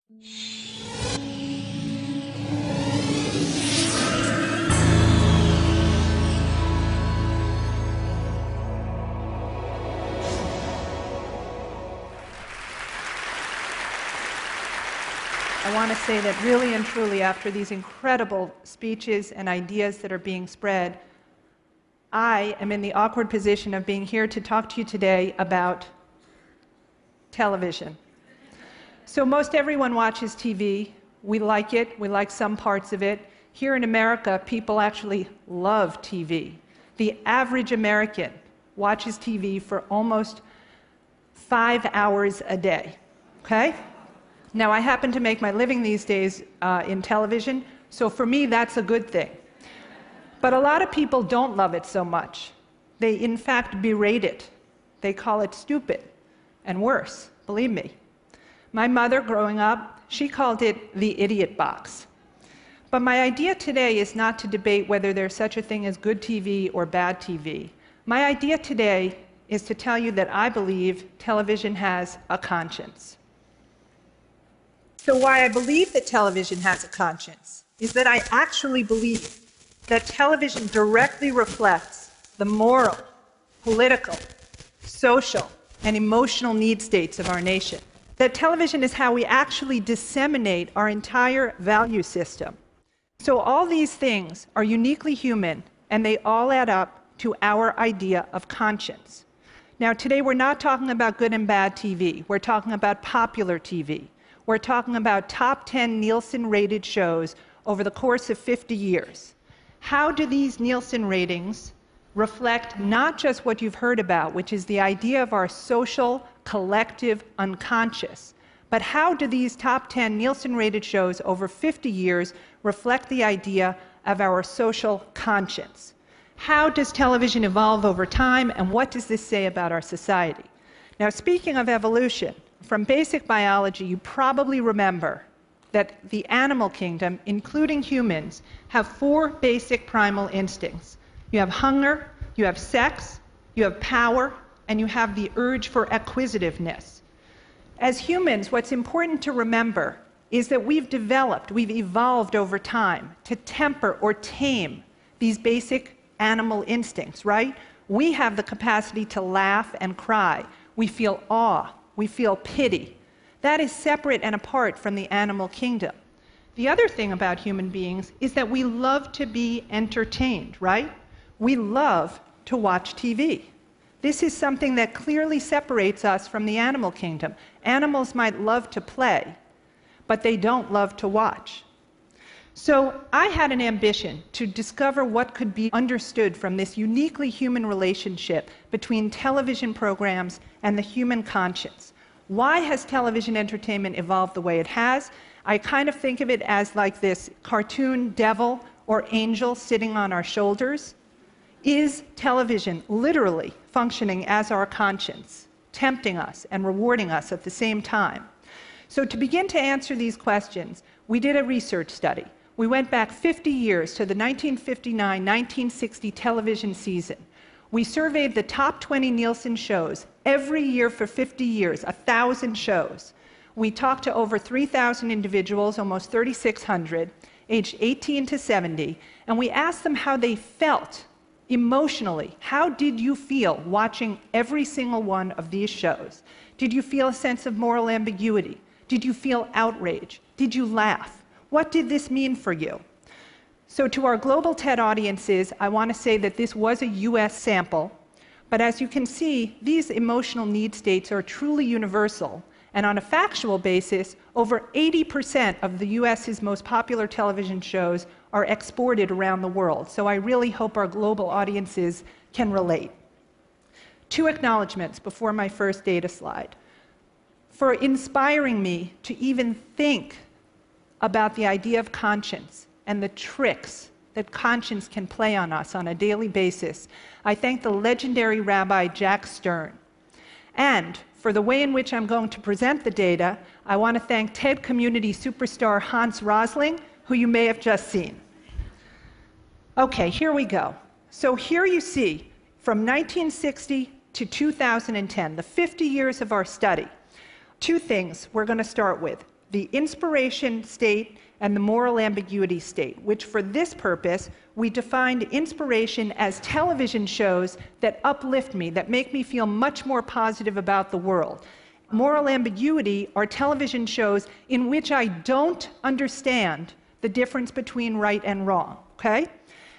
I want to say that really and truly, after these incredible speeches and ideas that are being spread, I am in the awkward position of being here to talk to you today about television. So most everyone watches TV. We like it. We like some parts of it. Here in America, people actually love TV. The average American watches TV for almost 5 hours a day, okay? Now, I happen to make my living these days in television, so for me, that's a good thing. But a lot of people don't love it so much. They, in fact, berate it. They call it stupid, and worse, believe me. My mother, growing up, she called it the idiot box. But my idea today is not to debate whether there's such a thing as good TV or bad TV. My idea today is to tell you that I believe television has a conscience. So why I believe that television has a conscience is that I actually believe that television directly reflects the moral, political, social, and emotional need states of our nation. That television is how we actually disseminate our entire value system. So all these things are uniquely human, and they all add up to our idea of conscience. Now, today we're not talking about good and bad TV. We're talking about popular TV. We're talking about top 10 Nielsen-rated shows over the course of 50 years. How do these Nielsen ratings reflect not just what you've heard about, which is the idea of our social, collective unconscious, but how do these top 10 Nielsen-rated shows over 50 years reflect the idea of our social conscience? How does television evolve over time, and what does this say about our society? Now, speaking of evolution, from basic biology, you probably remember that the animal kingdom, including humans, have 4 basic primal instincts. You have hunger, you have sex, you have power, and you have the urge for acquisitiveness. As humans, what's important to remember is that we've evolved over time to temper or tame these basic animal instincts, right? We have the capacity to laugh and cry. We feel awe. We feel pity. That is separate and apart from the animal kingdom. The other thing about human beings is that we love to be entertained, right? We love to watch TV. This is something that clearly separates us from the animal kingdom. Animals might love to play, but they don't love to watch. So I had an ambition to discover what could be understood from this uniquely human relationship between television programs and the human conscience. Why has television entertainment evolved the way it has? I kind of think of it as like this cartoon devil or angel sitting on our shoulders. Is television literally functioning as our conscience, tempting us and rewarding us at the same time? So to begin to answer these questions, we did a research study. We went back 50 years to the 1959-1960 television season. We surveyed the top 20 Nielsen shows every year for 50 years, 1,000 shows. We talked to over 3,000 individuals, almost 3,600, aged 18 to 70, and we asked them how they felt emotionally. How did you feel watching every single one of these shows? Did you feel a sense of moral ambiguity? Did you feel outrage? Did you laugh? What did this mean for you? So to our global TED audiences, I want to say that this was a US sample, but as you can see, these emotional need states are truly universal, and on a factual basis, over 80% of the US's most popular television shows are exported around the world, so I really hope our global audiences can relate. 2 acknowledgments before my first data slide. For inspiring me to even think about the idea of conscience and the tricks that conscience can play on us on a daily basis, I thank the legendary Rabbi Jack Stern. And for the way in which I'm going to present the data, I want to thank TED community superstar Hans Rosling, who you may have just seen. Okay, here we go. So here you see, from 1960 to 2010, the 50 years of our study, 2 things we're going to start with. the inspiration state and the moral ambiguity state, which for this purpose, we defined inspiration as television shows that uplift me, that make me feel much more positive about the world. Moral ambiguity are television shows in which I don't understand the difference between right and wrong, okay?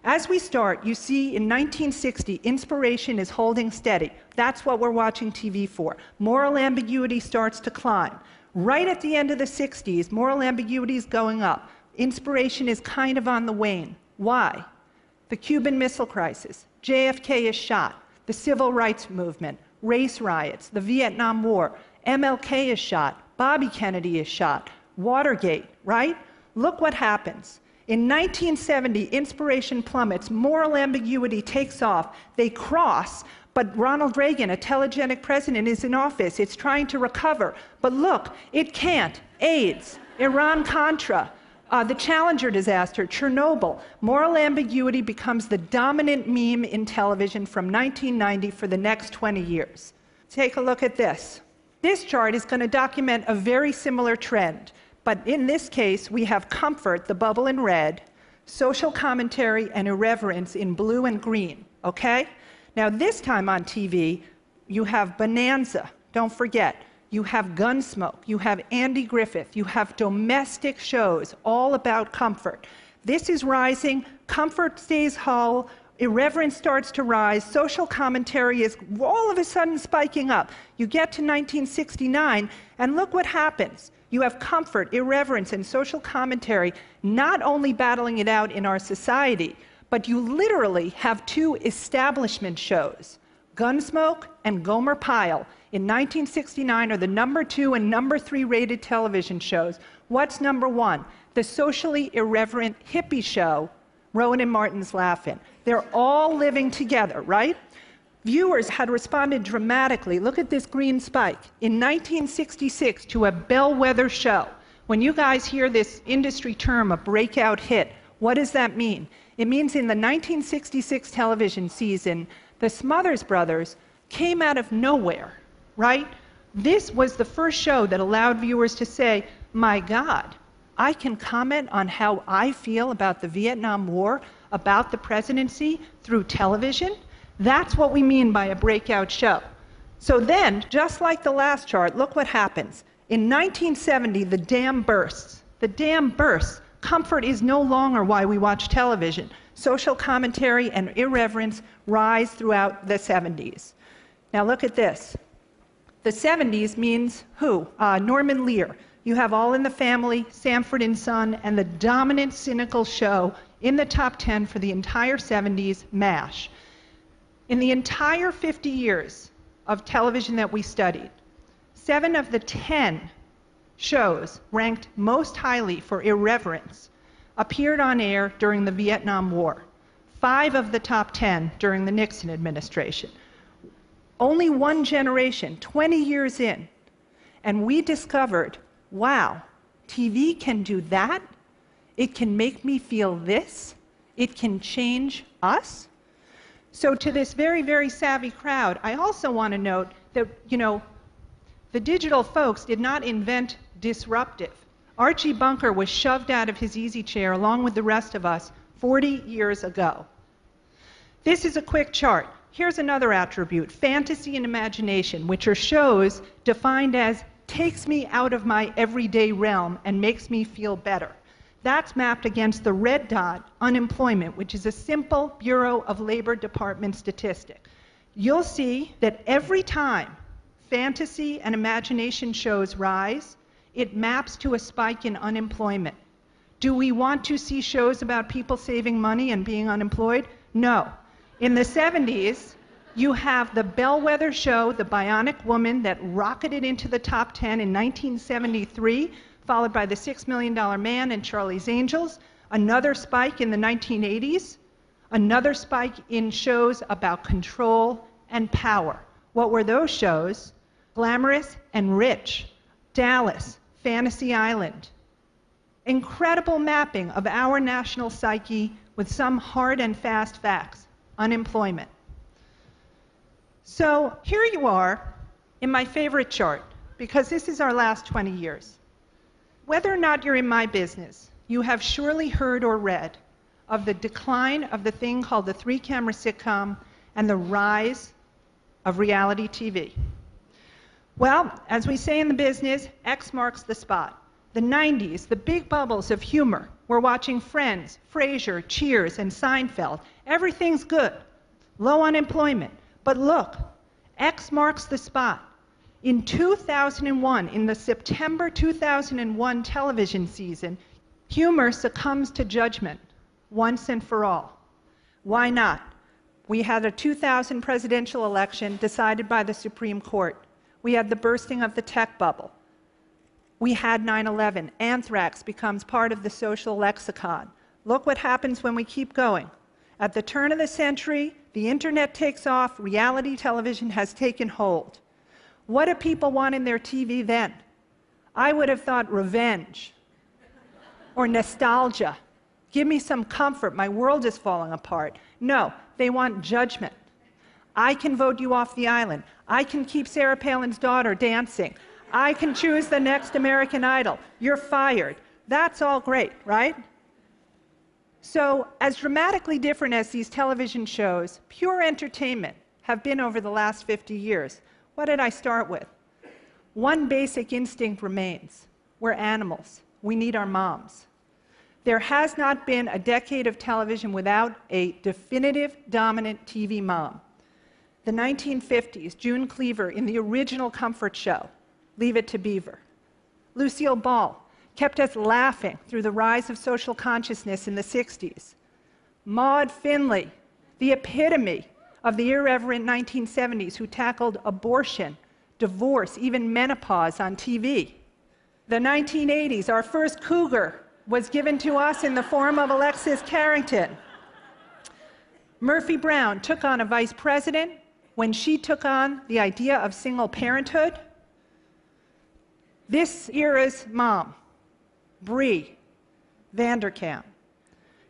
As we start, you see in 1960, inspiration is holding steady. That's what we're watching TV for. Moral ambiguity starts to climb. Right at the end of the 60s, moral ambiguity is going up. Inspiration is kind of on the wane. Why? The Cuban Missile Crisis, JFK is shot, the Civil Rights Movement, race riots, the Vietnam War, MLK is shot, Bobby Kennedy is shot, Watergate, right? Look what happens. In 1970, inspiration plummets, moral ambiguity takes off, they cross, but Ronald Reagan, a telegenic president, is in office. It's trying to recover. But look, it can't. AIDS, Iran-Contra, the Challenger disaster, Chernobyl. Moral ambiguity becomes the dominant meme in television from 1990 for the next 20 years. Take a look at this. This chart is going to document a very similar trend. But in this case, we have comfort, the bubble in red, social commentary, and irreverence in blue and green, okay? Now this time on TV, you have Bonanza, don't forget. You have Gunsmoke, you have Andy Griffith, you have domestic shows all about comfort. This is rising, comfort stays whole, irreverence starts to rise, social commentary is all of a sudden spiking up. You get to 1969, and look what happens. You have comfort, irreverence, and social commentary not only battling it out in our society, but you literally have two establishment shows. Gunsmoke and Gomer Pyle in 1969 are the #2 and #3 rated television shows. What's #1? The socially irreverent hippie show, Rowan and Martin's Laugh-In. They're all living together, right? Viewers had responded dramatically. Look at this green spike. In 1966, to a bellwether show. When you guys hear this industry term, a breakout hit, what does that mean? It means in the 1966 television season, the Smothers Brothers came out of nowhere, right? This was the first show that allowed viewers to say, my God, I can comment on how I feel about the Vietnam War, about the presidency through television. That's what we mean by a breakout show. So then, just like the last chart, look what happens. In 1970, the dam bursts. The dam bursts. Comfort is no longer why we watch television. Social commentary and irreverence rise throughout the 70s. Now look at this. The 70s means who? Norman Lear. You have All in the Family, Sanford and Son, and the dominant cynical show in the top 10 for the entire 70s, MASH. In the entire 50 years of television that we studied, 7 of the 10 shows ranked most highly for irreverence appeared on air during the Vietnam War. 5 of the top 10 during the Nixon administration. Only one generation, 20 years in, and we discovered, wow, TV can do that? It can make me feel this? It can change us? So to this very, very savvy crowd, I also want to note that, the digital folks did not invent disruptive. Archie Bunker was shoved out of his easy chair along with the rest of us 40 years ago. This is a quick chart. Here's another attribute, fantasy and imagination, which are shows defined as takes me out of my everyday realm and makes me feel better. That's mapped against the red dot, unemployment, which is a simple Bureau of Labor Department statistic. You'll see that every time fantasy and imagination shows rise, it maps to a spike in unemployment. Do we want to see shows about people saving money and being unemployed? No. In the 70s, you have the bellwether show, The Bionic Woman, that rocketed into the top 10 in 1973, followed by The $6 Million Man and Charlie's Angels, another spike in the 1980s, another spike in shows about control and power. What were those shows? Glamorous and Rich, Dallas, Fantasy Island. Incredible mapping of our national psyche with some hard and fast facts. Unemployment. So here you are in my favorite chart, because this is our last 20 years. Whether or not you're in my business, you have surely heard or read of the decline of the thing called the three-camera sitcom and the rise of reality TV. Well, as we say in the business, X marks the spot. The 90s, the big bubbles of humor. We're watching Friends, Frasier, Cheers, and Seinfeld. Everything's good. Low unemployment. But look, X marks the spot. In 2001, in the September 2001 television season, humor succumbs to judgment once and for all. Why not? We had a 2000 presidential election decided by the Supreme Court. We had the bursting of the tech bubble. We had 9/11. Anthrax becomes part of the social lexicon. Look what happens when we keep going. At the turn of the century, the internet takes off, reality television has taken hold. What do people want in their TV then? I would have thought revenge or nostalgia. Give me some comfort, my world is falling apart. No, they want judgment. I can vote you off the island. I can keep Sarah Palin's daughter dancing. I can choose the next American Idol. You're fired. That's all great, right? So, as dramatically different as these television shows, pure entertainment, have been over the last 50 years, what did I start with? One basic instinct remains. We're animals. We need our moms. There has not been a decade of television without a definitive dominant TV mom. The 1950s, June Cleaver in the original Comfort Show, Leave It to Beaver. Lucille Ball kept us laughing through the rise of social consciousness in the 60s. Maude Finley, the epitome of the irreverent 1970s who tackled abortion, divorce, even menopause on TV. The 1980s, our first cougar was given to us in the form of Alexis Carrington. Murphy Brown took on a vice president when she took on the idea of single parenthood. This era's mom, Bree Vanderkam.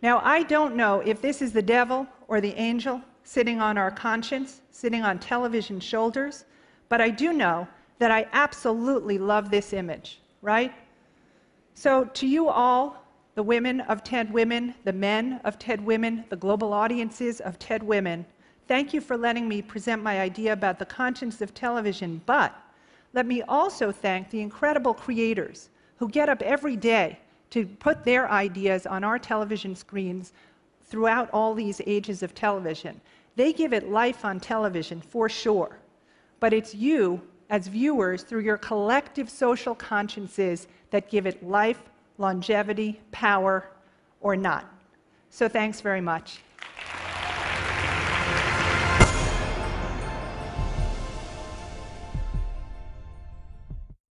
Now, I don't know if this is the devil or the angel sitting on our conscience, sitting on television shoulders, but I do know that I absolutely love this image, right? So to you all, the women of TED Women, the men of TED Women, the global audiences of TED Women, thank you for letting me present my idea about the conscience of television, but let me also thank the incredible creators who get up every day to put their ideas on our television screens throughout all these ages of television. They give it life on television, for sure. But it's you, as viewers, through your collective social consciences, that give it life, longevity, power, or not. So thanks very much.